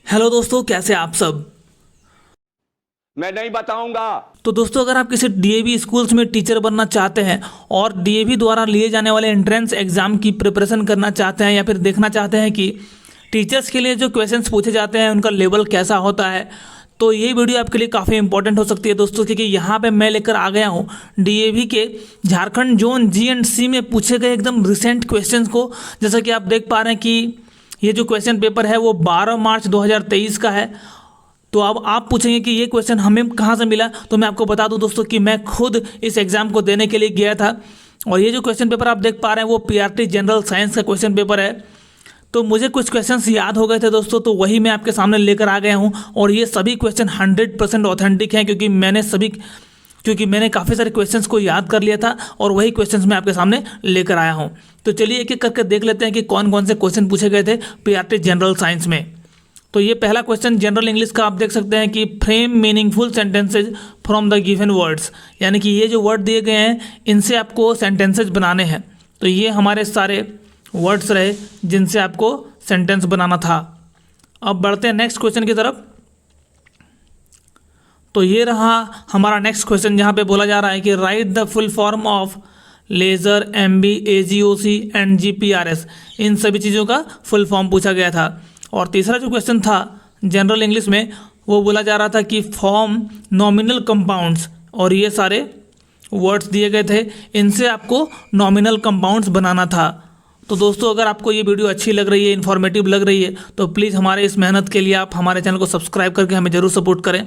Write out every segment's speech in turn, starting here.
Hello दोस्तों, कैसे आप सब। मैं नहीं बताऊंगा। तो दोस्तों, अगर आप किसी डीएवी स्कूल्स में टीचर बनना चाहते हैं और डीएवी द्वारा लिए जाने वाले एंट्रेंस एग्जाम की प्रिपरेशन करना चाहते हैं या फिर देखना चाहते हैं कि टीचर्स के लिए जो क्वेश्चंस पूछे जाते हैं उनका लेवल कैसा होता है, तो ये वीडियो आपके लिए काफ़ी इंपॉर्टेंट हो सकती है दोस्तों, क्योंकि यहाँ पे मैं लेकर आ गया हूँ डीएवी के झारखंड जोन जी&सी में पूछे गए एकदम रिसेंट क्वेश्चंस को। जैसा कि आप देख पा रहे हैं कि ये जो क्वेश्चन पेपर है वो 12 मार्च 2023 का है। तो अब आप पूछेंगे कि ये क्वेश्चन हमें कहाँ से मिला, तो मैं आपको बता दूं दोस्तों कि मैं खुद इस एग्ज़ाम को देने के लिए गया था। और ये जो क्वेश्चन पेपर आप देख पा रहे हैं वो पीआरटी जनरल साइंस का क्वेश्चन पेपर है। तो मुझे कुछ क्वेश्चंस याद हो गए थे दोस्तों, तो वही मैं आपके सामने लेकर आ गया हूँ। और ये सभी क्वेश्चन 100% ऑथेंटिक हैं, क्योंकि मैंने काफ़ी सारे क्वेश्चंस को याद कर लिया था और वही क्वेश्चंस मैं आपके सामने लेकर आया हूँ। तो चलिए एक एक करके देख लेते हैं कि कौन कौन से क्वेश्चन पूछे गए थे पीआरटी जनरल साइंस में। तो ये पहला क्वेश्चन जनरल इंग्लिश का आप देख सकते हैं कि frame meaningful sentences from the given words, यानी कि ये जो वर्ड दिए गए हैं इनसे आपको सेंटेंसेज बनाने हैं। तो ये हमारे सारे वर्ड्स रहे जिनसे आपको सेंटेंस बनाना था। अब बढ़ते हैं नेक्स्ट क्वेश्चन की तरफ। तो ये रहा हमारा नेक्स्ट क्वेश्चन, जहाँ पे बोला जा रहा है कि write the full form of laser, MB, AGOC and GPRS. इन सभी चीज़ों का फुल फॉर्म पूछा गया था। और तीसरा जो क्वेश्चन था जनरल इंग्लिश में वो बोला जा रहा था कि फॉर्म नॉमिनल कंपाउंड्स, और ये सारे वर्ड्स दिए गए थे, इनसे आपको नॉमिनल कंपाउंड्स बनाना था। तो दोस्तों, अगर आपको ये वीडियो अच्छी लग रही है, इन्फॉर्मेटिव लग रही है, तो प्लीज़ हमारे इस मेहनत के लिए आप हमारे चैनल को सब्सक्राइब करके हमें ज़रूर सपोर्ट करें।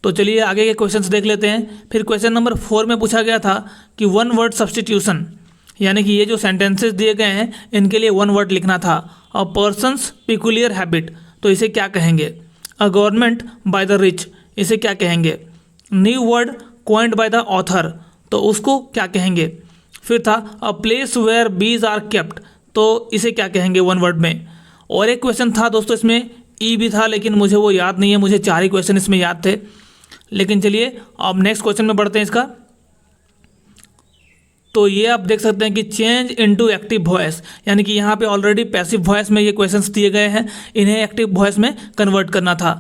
तो चलिए आगे के क्वेश्चंस देख लेते हैं। फिर क्वेश्चन नंबर 4 में पूछा गया था कि वन वर्ड सब्स्टिट्यूशन, यानी कि ये जो सेंटेंसेस दिए गए हैं इनके लिए वन वर्ड लिखना था। अ पर्सन्स पिकुलियर हैबिट, तो इसे क्या कहेंगे। A government by the rich, इसे क्या कहेंगे। New word coined by the author, तो उसको क्या कहेंगे। फिर था a place where bees are kept, तो इसे क्या कहेंगे वन वर्ड में। और एक क्वेश्चन था दोस्तों, इसमें ई भी था लेकिन मुझे वो याद नहीं है, मुझे 4 ही क्वेश्चन इसमें याद थे। लेकिन चलिए अब नेक्स्ट क्वेश्चन में बढ़ते हैं इसका। तो ये आप देख सकते हैं कि चेंज इनटू एक्टिव वॉइस, यानी कि यहाँ पे ऑलरेडी पैसिव वॉइस में ये क्वेश्चंस दिए गए हैं, इन्हें एक्टिव वॉइस में कन्वर्ट करना था।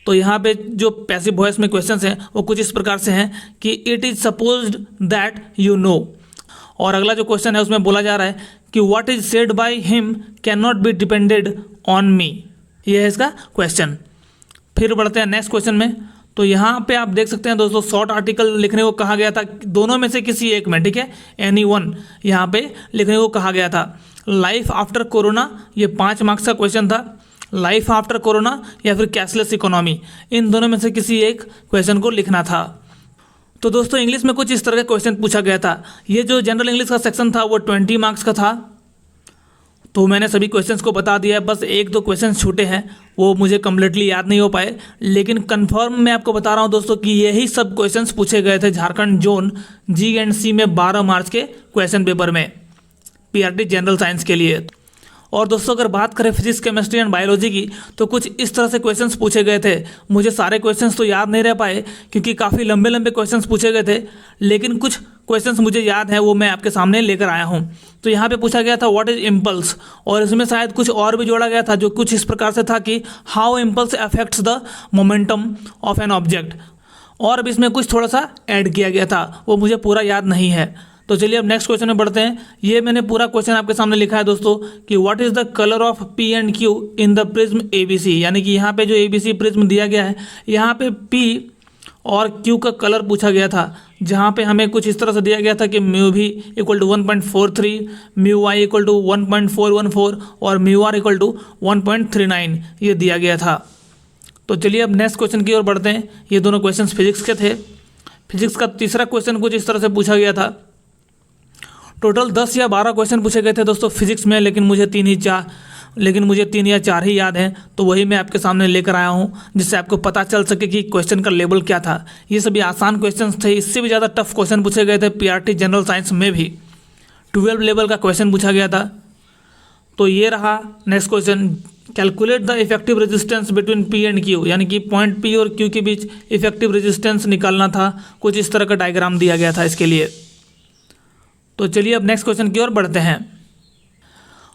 तो यहाँ पे जो पैसिव वॉइस में क्वेश्चंस हैं वो कुछ इस प्रकार से हैं कि it is supposed that you know. और अगला जो क्वेश्चन है उसमें बोला जा रहा है कि what is said by him can not be depended on me, ये है इसका क्वेश्चन। फिर बढ़ते हैं नेक्स्ट क्वेश्चन में। तो यहाँ पे आप देख सकते हैं दोस्तों, शॉर्ट आर्टिकल लिखने को कहा गया था, दोनों में से किसी एक में, ठीक है, एनी वन यहाँ पे लिखने को कहा गया था। लाइफ आफ्टर कोरोना, ये 5 मार्क्स का क्वेश्चन था। लाइफ आफ्टर कोरोना या फिर कैशलेस इकोनॉमी, इन दोनों में से किसी एक क्वेश्चन को लिखना था। तो दोस्तों, इंग्लिश में कुछ इस तरह का क्वेश्चन पूछा गया था। ये जो जनरल इंग्लिश का सेक्शन था वो 20 मार्क्स का था। तो मैंने सभी क्वेश्चंस को बता दिया है, बस 1-2 क्वेश्चंस छूटे हैं, वो मुझे कम्प्लीटली याद नहीं हो पाए। लेकिन कंफर्म मैं आपको बता रहा हूँ दोस्तों कि यही सब क्वेश्चंस पूछे गए थे झारखंड जोन जी&सी में 12 मार्च के क्वेश्चन पेपर में पीआरटी जनरल साइंस के लिए। और दोस्तों, अगर बात करें फिजिक्स, केमिस्ट्री एंड बायोलॉजी की, तो कुछ इस तरह से क्वेश्चंस पूछे गए थे। मुझे सारे क्वेश्चंस तो याद नहीं रह पाए क्योंकि काफ़ी लंबे लंबे क्वेश्चंस पूछे गए थे, लेकिन कुछ क्वेश्चंस मुझे याद है, वो मैं आपके सामने लेकर आया हूँ। तो यहाँ पे पूछा गया था व्हाट इज इम्पल्स, और इसमें शायद कुछ और भी जोड़ा गया था जो कुछ इस प्रकार से था कि how impulse affects the momentum of an object, और अब इसमें कुछ थोड़ा सा ऐड किया गया था, वो मुझे पूरा याद नहीं है। तो चलिए अब नेक्स्ट क्वेश्चन में बढ़ते हैं। ये मैंने पूरा क्वेश्चन आपके सामने लिखा है दोस्तों कि what is the colour of P and Q in the prism ABC, यानी कि यहाँ पे जो एबीसी प्रिज्म दिया गया है, यहाँ पे पी और क्यू का कलर पूछा गया था, जहाँ पे हमें कुछ इस तरह से दिया गया था कि म्यू भी equal to 1.43, mu Y equal to 1.414 और म्यू आर इक्वल टू 1.39 ये दिया गया था। तो चलिए अब नेक्स्ट क्वेश्चन की ओर बढ़ते हैं। ये दोनों क्वेश्चन फिजिक्स के थे। फिजिक्स का तीसरा क्वेश्चन कुछ इस तरह से पूछा गया था। टोटल 10 या 12 क्वेश्चन पूछे गए थे दोस्तों फिजिक्स में, लेकिन मुझे 3 या 4 ही याद हैं, तो वही मैं आपके सामने लेकर आया हूँ जिससे आपको पता चल सके कि क्वेश्चन का लेवल क्या था। ये सभी आसान क्वेश्चन थे, इससे भी ज़्यादा टफ क्वेश्चन पूछे गए थे पीआरटी जनरल साइंस में भी। 12 लेवल का क्वेश्चन पूछा गया था। तो ये रहा next question, calculate the effective resistance between P and Q, यानी कि पॉइंट पी और क्यू के बीच इफेक्टिव रेजिस्टेंस निकालना था। कुछ इस तरह का डायग्राम दिया गया था इसके लिए। तो चलिए अब नेक्स्ट क्वेश्चन की ओर बढ़ते हैं।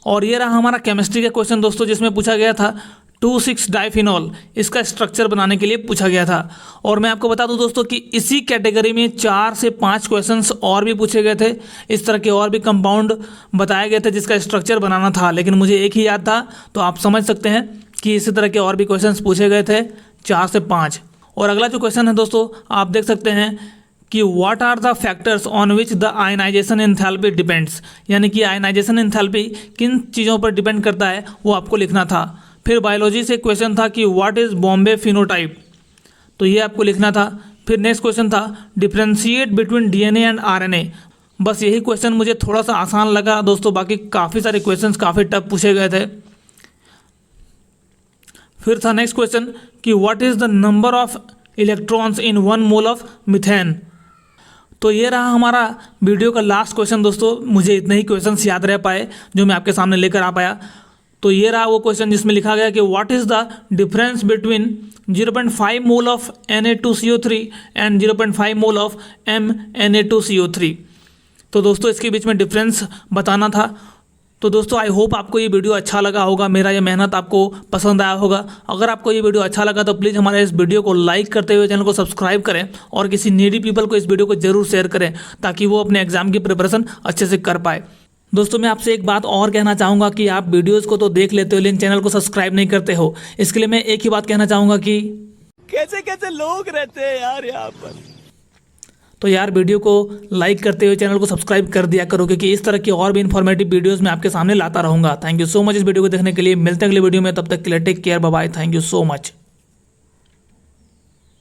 और ये रहा हमारा केमिस्ट्री का क्वेश्चन दोस्तों, जिसमें पूछा गया था 2,6 डाइफिनॉल, इसका स्ट्रक्चर बनाने के लिए पूछा गया था। और मैं आपको बता दूं दोस्तों कि इसी कैटेगरी में 4 से 5 क्वेश्चंस और भी पूछे गए थे। इस तरह के और भी कंपाउंड बताए गए थे जिसका स्ट्रक्चर बनाना था, लेकिन मुझे एक ही याद था। तो आप समझ सकते हैं कि इसी तरह के और भी क्वेश्चंस पूछे गए थे 4 से 5। और अगला जो क्वेश्चन है दोस्तों, आप देख सकते हैं कि what are the factors on which the ionisation enthalpy depends, यानी कि आयनाइजेशन एंथैल्पी किन चीज़ों पर डिपेंड करता है वो आपको लिखना था। फिर बायोलॉजी से क्वेश्चन था कि व्हाट इज़ बॉम्बे फिनोटाइप, तो ये आपको लिखना था। फिर नेक्स्ट क्वेश्चन था differentiate between DNA and RNA. बस यही क्वेश्चन मुझे थोड़ा सा आसान लगा दोस्तों, बाकी काफ़ी सारे क्वेश्चंस काफ़ी टफ पूछे गए थे। फिर था नेक्स्ट क्वेश्चन कि what is the number of electrons in 1 mole of methane. तो ये रहा हमारा वीडियो का लास्ट क्वेश्चन दोस्तों। मुझे इतने ही क्वेश्चंस याद रह पाए जो मैं आपके सामने लेकर आ पाया। तो ये रहा वो क्वेश्चन जिसमें लिखा गया कि what is the difference between 0.5 mole of Na2CO3 and 0.5 mole of MNA2CO3। तो दोस्तों इसके बीच में डिफरेंस बताना था। तो दोस्तों आई होप आपको ये वीडियो अच्छा लगा होगा, मेरा ये मेहनत आपको पसंद आया होगा। अगर आपको ये वीडियो अच्छा लगा तो प्लीज़ हमारे इस वीडियो को लाइक करते हुए चैनल को सब्सक्राइब करें और किसी नीडी पीपल को इस वीडियो को जरूर शेयर करें ताकि वो अपने एग्जाम की प्रिपरेशन अच्छे से कर पाए। दोस्तों मैं आपसे एक बात और कहना चाहूँगा कि आप वीडियोज़ को तो देख लेते हो लेकिन चैनल को सब्सक्राइब नहीं करते हो। इसके लिए मैं एक ही बात कहना चाहूँगा कि कैसे कैसे लोग रहते हैं यार यहाँ पर। तो यार वीडियो को लाइक करते हुए चैनल को सब्सक्राइब कर दिया करो, क्योंकि इस तरह की और भी इन्फॉर्मेटिव वीडियोस मैं आपके सामने लाता रहूँगा। थैंक यू सो मच इस वीडियो को देखने के लिए। मिलते हैं अगले वीडियो में, तब तक के लिए take care, bye bye, thank you so much.